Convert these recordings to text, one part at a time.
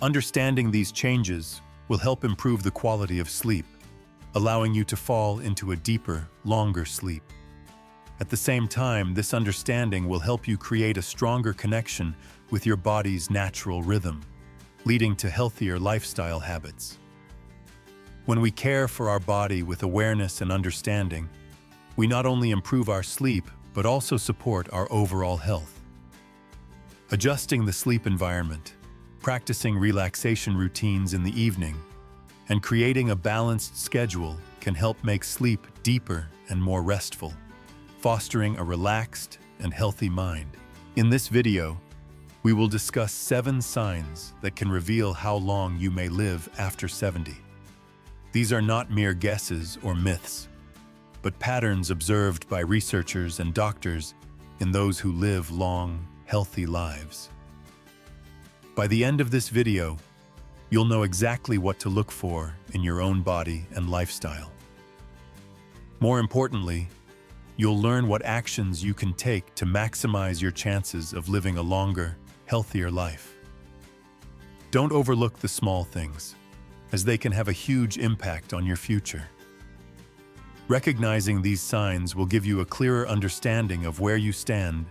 Understanding these changes will help improve the quality of sleep, allowing you to fall into a deeper, longer sleep. At the same time, this understanding will help you create a stronger connection with your body's natural rhythm, leading to healthier lifestyle habits. When we care for our body with awareness and understanding, we not only improve our sleep, but also support our overall health. Adjusting the sleep environment, practicing relaxation routines in the evening, and creating a balanced schedule can help make sleep deeper and more restful, fostering a relaxed and healthy mind. In this video, we will discuss 7 signs that can reveal how long you may live after 70. These are not mere guesses or myths, but patterns observed by researchers and doctors in those who live long, healthy lives. By the end of this video, you'll know exactly what to look for in your own body and lifestyle. More importantly, you'll learn what actions you can take to maximize your chances of living a longer, healthier life. Don't overlook the small things, as they can have a huge impact on your future. Recognizing these signs will give you a clearer understanding of where you stand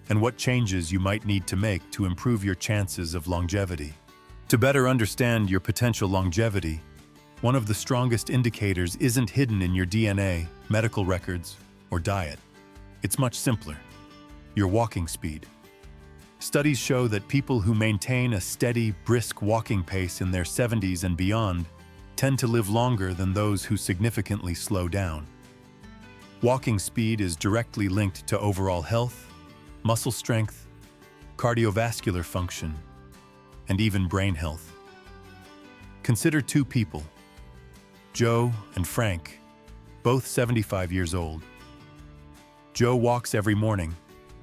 and what changes you might need to make to improve your chances of longevity. To better understand your potential longevity, one of the strongest indicators isn't hidden in your DNA, medical records, or diet. It's much simpler: your walking speed. Studies show that people who maintain a steady, brisk walking pace in their 70s and beyond tend to live longer than those who significantly slow down. Walking speed is directly linked to overall health, muscle strength, cardiovascular function, and even brain health. Consider 2 people, Joe and Frank, both 75 years old. Joe walks every morning,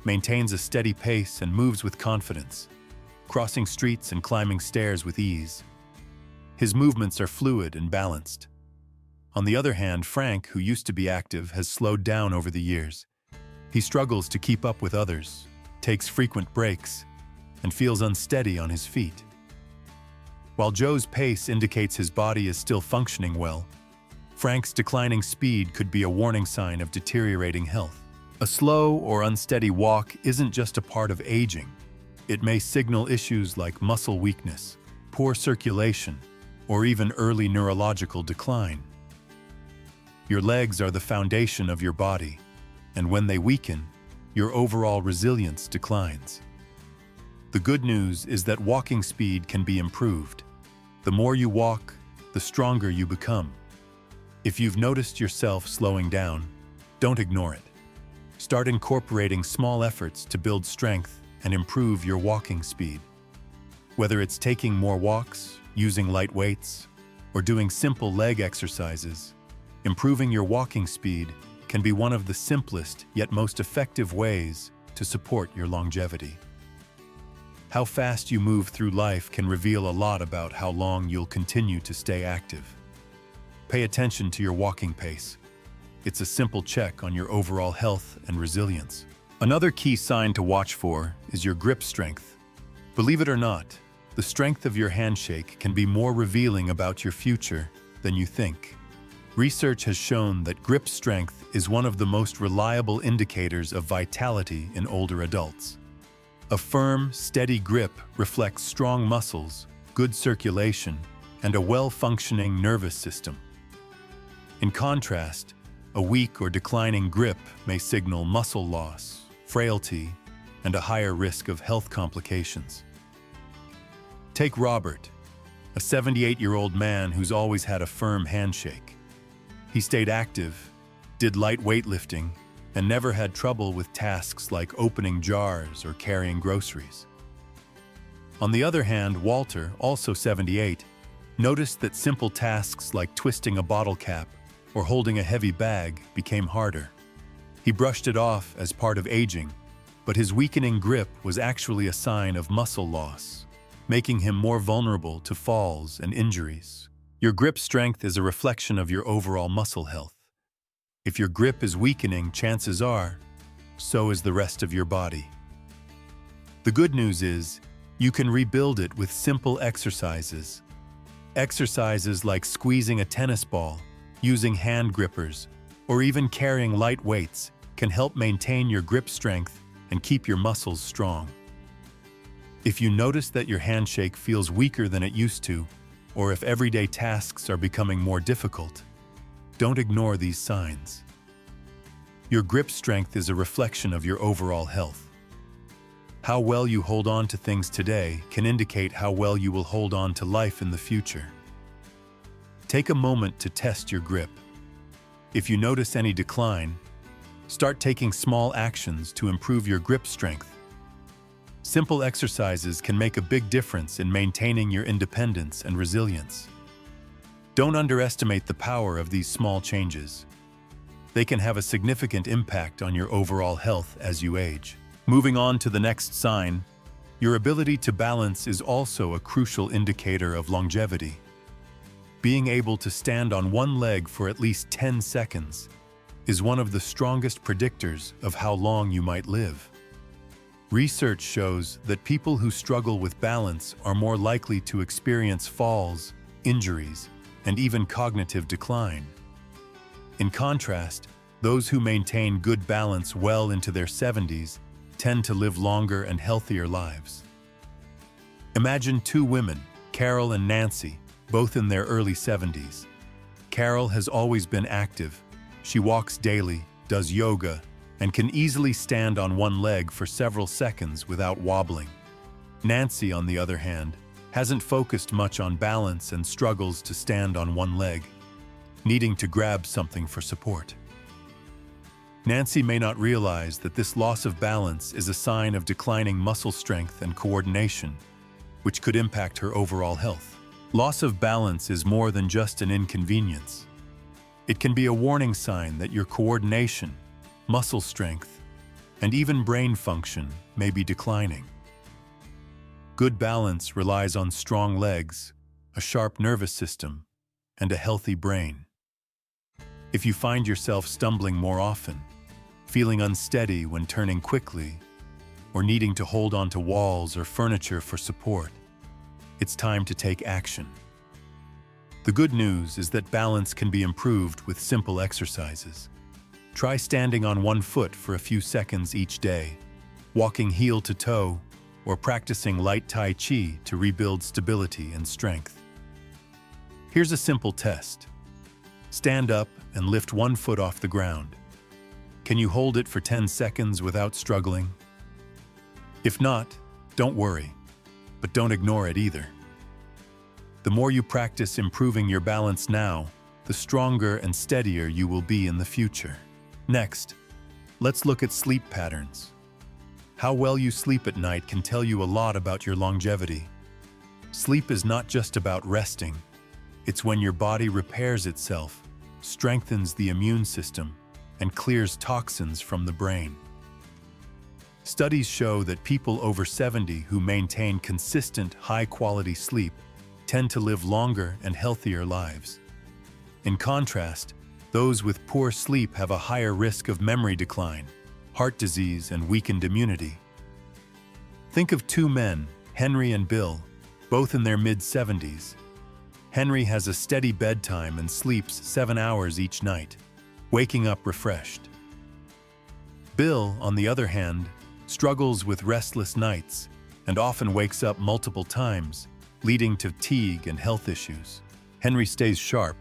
maintains a steady pace, and moves with confidence, crossing streets and climbing stairs with ease. His movements are fluid and balanced. On the other hand, Frank, who used to be active, has slowed down over the years. He struggles to keep up with others, takes frequent breaks, and feels unsteady on his feet. While Joe's pace indicates his body is still functioning well, Frank's declining speed could be a warning sign of deteriorating health. A slow or unsteady walk isn't just a part of aging. It may signal issues like muscle weakness, poor circulation, or even early neurological decline. Your legs are the foundation of your body, and when they weaken, your overall resilience declines. The good news is that walking speed can be improved. The more you walk, the stronger you become. If you've noticed yourself slowing down, don't ignore it. Start incorporating small efforts to build strength and improve your walking speed. Whether it's taking more walks, using light weights, or doing simple leg exercises, improving your walking speed can be one of the simplest yet most effective ways to support your longevity. How fast you move through life can reveal a lot about how long you'll continue to stay active. Pay attention to your walking pace. It's a simple check on your overall health and resilience. Another key sign to watch for is your grip strength. Believe it or not, the strength of your handshake can be more revealing about your future than you think. Research has shown that grip strength is one of the most reliable indicators of vitality in older adults. A firm, steady grip reflects strong muscles, good circulation, and a well-functioning nervous system. In contrast, a weak or declining grip may signal muscle loss, frailty, and a higher risk of health complications. Take Robert, a 78-year-old man who's always had a firm handshake. He stayed active, did light weightlifting, and never had trouble with tasks like opening jars or carrying groceries. On the other hand, Walter, also 78, noticed that simple tasks like twisting a bottle cap or holding a heavy bag became harder. He brushed it off as part of aging, but his weakening grip was actually a sign of muscle loss, making him more vulnerable to falls and injuries. Your grip strength is a reflection of your overall muscle health. If your grip is weakening, chances are, so is the rest of your body. The good news is, You can rebuild it with simple exercises. Exercises like squeezing a tennis ball, using hand grippers, or even carrying light weights can help maintain your grip strength and keep your muscles strong. If you notice that your handshake feels weaker than it used to, or if everyday tasks are becoming more difficult, don't ignore these signs. Your grip strength is a reflection of your overall health. How well you hold on to things today can indicate how well you will hold on to life in the future. Take a moment to test your grip. If you notice any decline, start taking small actions to improve your grip strength. Simple exercises can make a big difference in maintaining your independence and resilience. Don't underestimate the power of these small changes. They can have a significant impact on your overall health as you age. Moving on to the next sign, your ability to balance is also a crucial indicator of longevity. Being able to stand on one leg for at least 10 seconds is one of the strongest predictors of how long you might live. Research shows that people who struggle with balance are more likely to experience falls, injuries, and even cognitive decline. In contrast, those who maintain good balance well into their 70s tend to live longer and healthier lives. Imagine two women, Carol and Nancy, both in their early 70s. Carol has always been active. She walks daily, does yoga, and can easily stand on one leg for several seconds without wobbling. Nancy, on the other hand, hasn't focused much on balance and struggles to stand on one leg, needing to grab something for support. Nancy may not realize that this loss of balance is a sign of declining muscle strength and coordination, which could impact her overall health. Loss of balance is more than just an inconvenience. It can be a warning sign that your coordination, muscle strength, and even brain function may be declining. Good balance relies on strong legs, a sharp nervous system, and a healthy brain. If you find yourself stumbling more often, feeling unsteady when turning quickly, or needing to hold onto walls or furniture for support, it's time to take action. The good news is that balance can be improved with simple exercises. Try standing on one foot for a few seconds each day, walking heel to toe, or practicing light Tai Chi to rebuild stability and strength. Here's a simple test. Stand up and lift one foot off the ground. Can you hold it for 10 seconds without struggling? If not, don't worry, but don't ignore it either. The more you practice improving your balance now, the stronger and steadier you will be in the future. Next, let's look at sleep patterns. How well you sleep at night can tell you a lot about your longevity. Sleep is not just about resting. It's when your body repairs itself, strengthens the immune system, and clears toxins from the brain. Studies show that people over 70 who maintain consistent, high-quality sleep tend to live longer and healthier lives. In contrast, those with poor sleep have a higher risk of memory decline, heart disease, and weakened immunity. Think of two men, Henry and Bill, both in their mid-70s. Henry has a steady bedtime and sleeps 7 hours each night, waking up refreshed. Bill, on the other hand, struggles with restless nights and often wakes up multiple times, leading to fatigue and health issues. Henry stays sharp,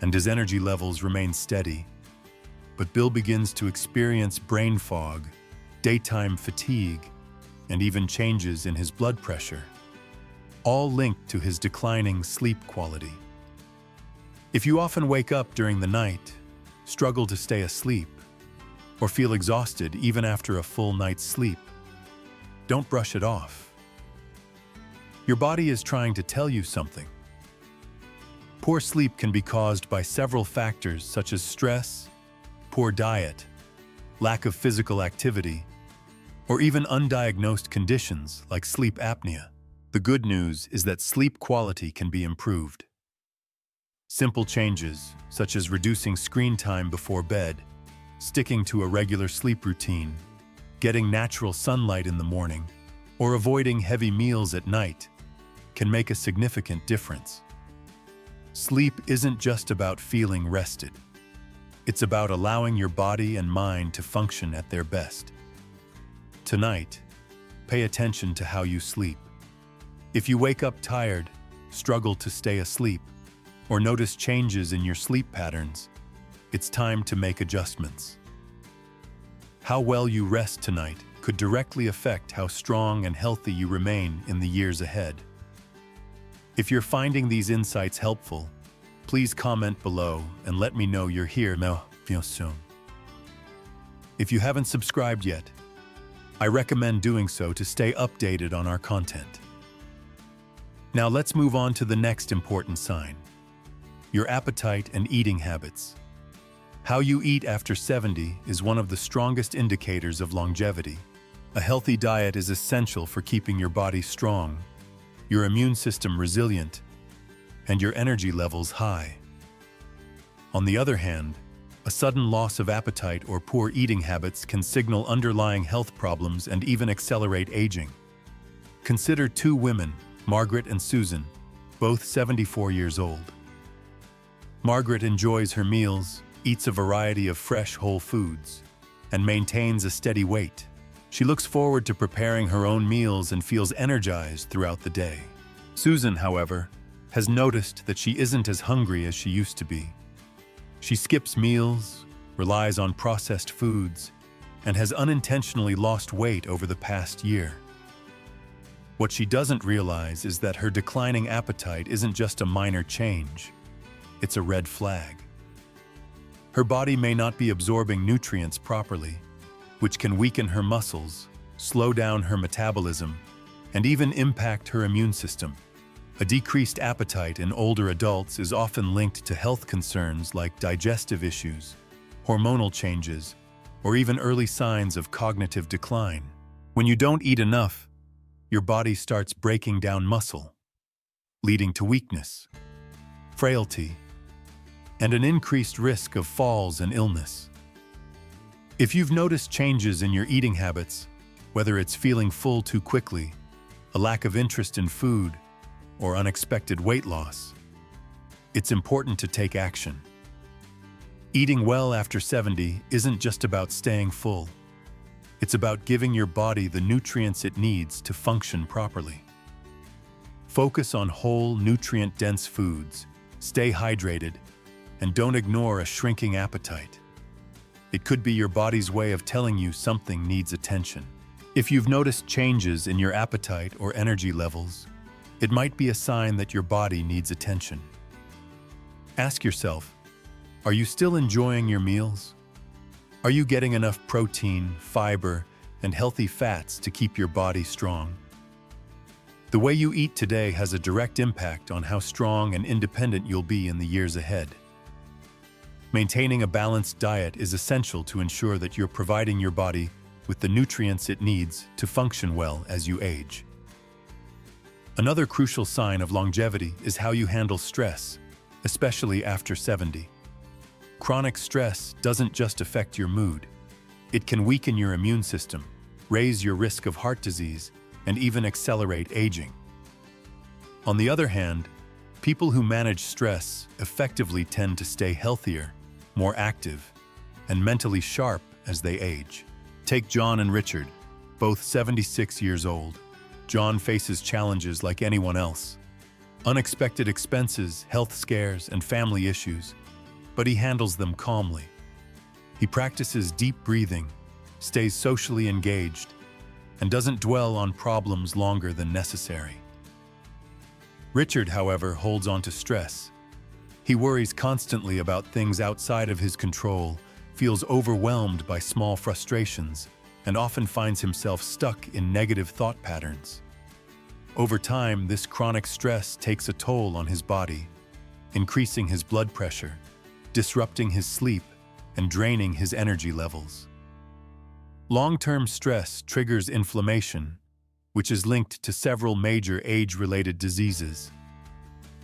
and his energy levels remain steady. But Bill begins to experience brain fog, daytime fatigue, and even changes in his blood pressure, all linked to his declining sleep quality. If you often wake up during the night, struggle to stay asleep, or feel exhausted even after a full night's sleep, don't brush it off. Your body is trying to tell you something. Poor sleep can be caused by several factors such as stress, poor diet, lack of physical activity, or even undiagnosed conditions like sleep apnea. The good news is that sleep quality can be improved. Simple changes, such as reducing screen time before bed, sticking to a regular sleep routine, getting natural sunlight in the morning, or avoiding heavy meals at night can make a significant difference. Sleep isn't just about feeling rested. It's about allowing your body and mind to function at their best. Tonight, pay attention to how you sleep. If you wake up tired, struggle to stay asleep, or notice changes in your sleep patterns, it's time to make adjustments. How well you rest tonight could directly affect how strong and healthy you remain in the years ahead. If you're finding these insights helpful, please comment below and let me know you're here now. Soon. If you haven't subscribed yet, I recommend doing so to stay updated on our content. Now let's move on to the next important sign: your appetite and eating habits. How you eat after 70 is one of the strongest indicators of longevity. A healthy diet is essential for keeping your body strong, your immune system resilient, and your energy levels high. On the other hand, a sudden loss of appetite or poor eating habits can signal underlying health problems and even accelerate aging. Consider two women, Margaret and Susan, both 74 years old. Margaret enjoys her meals, eats a variety of fresh whole foods, and maintains a steady weight. She looks forward to preparing her own meals and feels energized throughout the day. Susan, however, has noticed that she isn't as hungry as she used to be. She skips meals, relies on processed foods, and has unintentionally lost weight over the past year. What she doesn't realize is that her declining appetite isn't just a minor change, it's a red flag. Her body may not be absorbing nutrients properly, which can weaken her muscles, slow down her metabolism, and even impact her immune system. A decreased appetite in older adults is often linked to health concerns like digestive issues, hormonal changes, or even early signs of cognitive decline. When you don't eat enough, your body starts breaking down muscle, leading to weakness, frailty, and an increased risk of falls and illness. If you've noticed changes in your eating habits, whether it's feeling full too quickly, a lack of interest in food, or unexpected weight loss, it's important to take action. Eating well after 70 isn't just about staying full. It's about giving your body the nutrients it needs to function properly. Focus on whole, nutrient-dense foods, stay hydrated, and don't ignore a shrinking appetite. It could be your body's way of telling you something needs attention. If you've noticed changes in your appetite or energy levels, it might be a sign that your body needs attention. Ask yourself, are you still enjoying your meals? Are you getting enough protein, fiber, and healthy fats to keep your body strong? The way you eat today has a direct impact on how strong and independent you'll be in the years ahead. Maintaining a balanced diet is essential to ensure that you're providing your body with the nutrients it needs to function well as you age. Another crucial sign of longevity is how you handle stress, especially after 70. Chronic stress doesn't just affect your mood. It can weaken your immune system, raise your risk of heart disease, and even accelerate aging. On the other hand, people who manage stress effectively tend to stay healthier, more active, and mentally sharp as they age. Take John and Richard, both 76 years old. John faces challenges like anyone else. Unexpected expenses, health scares, and family issues, but he handles them calmly. He practices deep breathing, stays socially engaged, and doesn't dwell on problems longer than necessary. Richard, however, holds on to stress. He worries constantly about things outside of his control, feels overwhelmed by small frustrations, and often finds himself stuck in negative thought patterns. Over time, this chronic stress takes a toll on his body, increasing his blood pressure, disrupting his sleep, and draining his energy levels. Long-term stress triggers inflammation, which is linked to several major age-related diseases.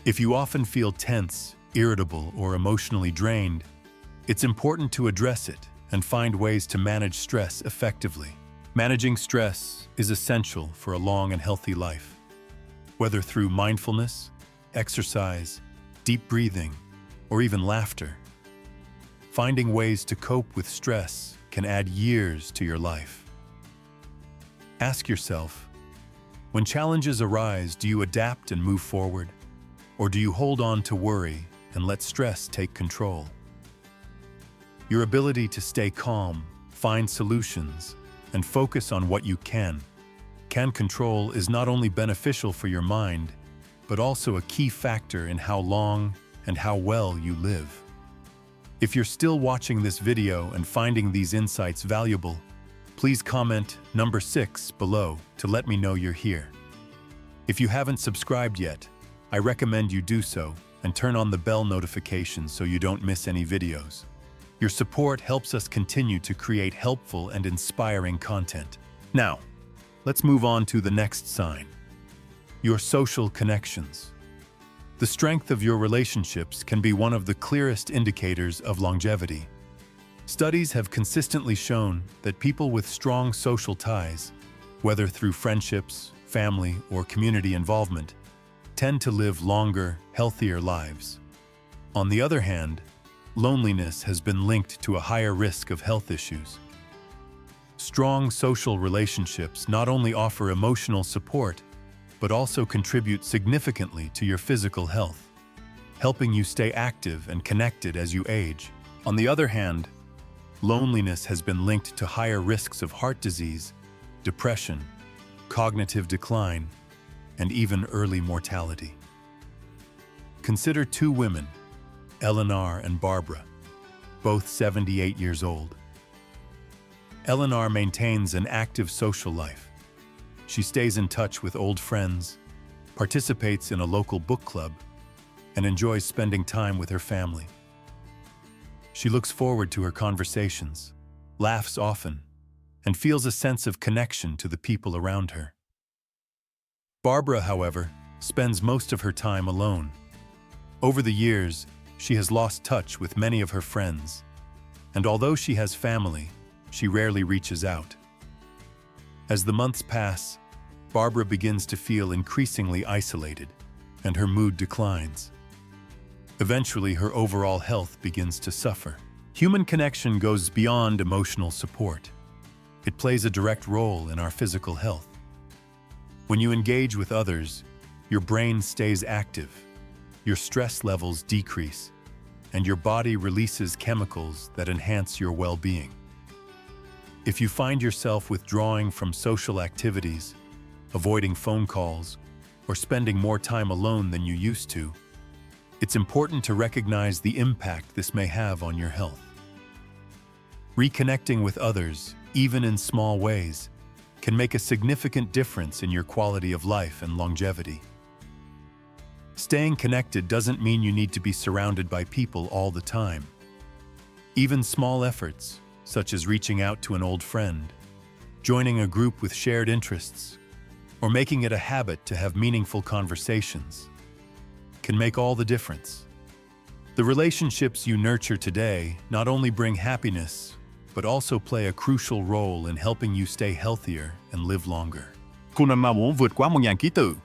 If you often feel tense, irritable, or emotionally drained, it's important to address it and find ways to manage stress effectively. Managing stress is essential for a long and healthy life. Whether through mindfulness, exercise, deep breathing, or even laughter, finding ways to cope with stress can add years to your life. Ask yourself, when challenges arise, do you adapt and move forward? Or do you hold on to worry and let stress take control? Your ability to stay calm, find solutions, and focus on what you can control is not only beneficial for your mind, but also a key factor in how long and how well you live. If you're still watching this video and finding these insights valuable, please comment number 6 below to let me know you're here. If you haven't subscribed yet, I recommend you do so and turn on the bell notifications so you don't miss any videos. Your support helps us continue to create helpful and inspiring content. Now, let's move on to the next sign. Your social connections. The strength of your relationships can be one of the clearest indicators of longevity. Studies have consistently shown that people with strong social ties, whether through friendships, family, or community involvement, tend to live longer, healthier lives. On the other hand, loneliness has been linked to a higher risk of health issues. Strong social relationships not only offer emotional support, but also contribute significantly to your physical health, helping you stay active and connected as you age. On the other hand, loneliness has been linked to higher risks of heart disease, depression, cognitive decline, and even early mortality. Consider two women, Eleanor and Barbara, both 78 years old. Eleanor maintains an active social life. She stays in touch with old friends, participates in a local book club, and enjoys spending time with her family. She looks forward to her conversations, laughs often, and feels a sense of connection to the people around her. Barbara, however, spends most of her time alone. Over the years, she has lost touch with many of her friends, and although she has family, she rarely reaches out. As the months pass, Barbara begins to feel increasingly isolated, and her mood declines. Eventually, her overall health begins to suffer. Human connection goes beyond emotional support. It plays a direct role in our physical health. When you engage with others, your brain stays active, your stress levels decrease, and your body releases chemicals that enhance your well-being. If you find yourself withdrawing from social activities, avoiding phone calls, or spending more time alone than you used to, it's important to recognize the impact this may have on your health. Reconnecting with others, even in small ways, can make a significant difference in your quality of life and longevity. Staying connected doesn't mean you need to be surrounded by people all the time. Even small efforts, such as reaching out to an old friend, joining a group with shared interests, or making it a habit to have meaningful conversations, can make all the difference. The relationships you nurture today not only bring happiness, but also play a crucial role in helping you stay healthier and live longer. Kuna mong muốn vượt quá 1.000 ký tự,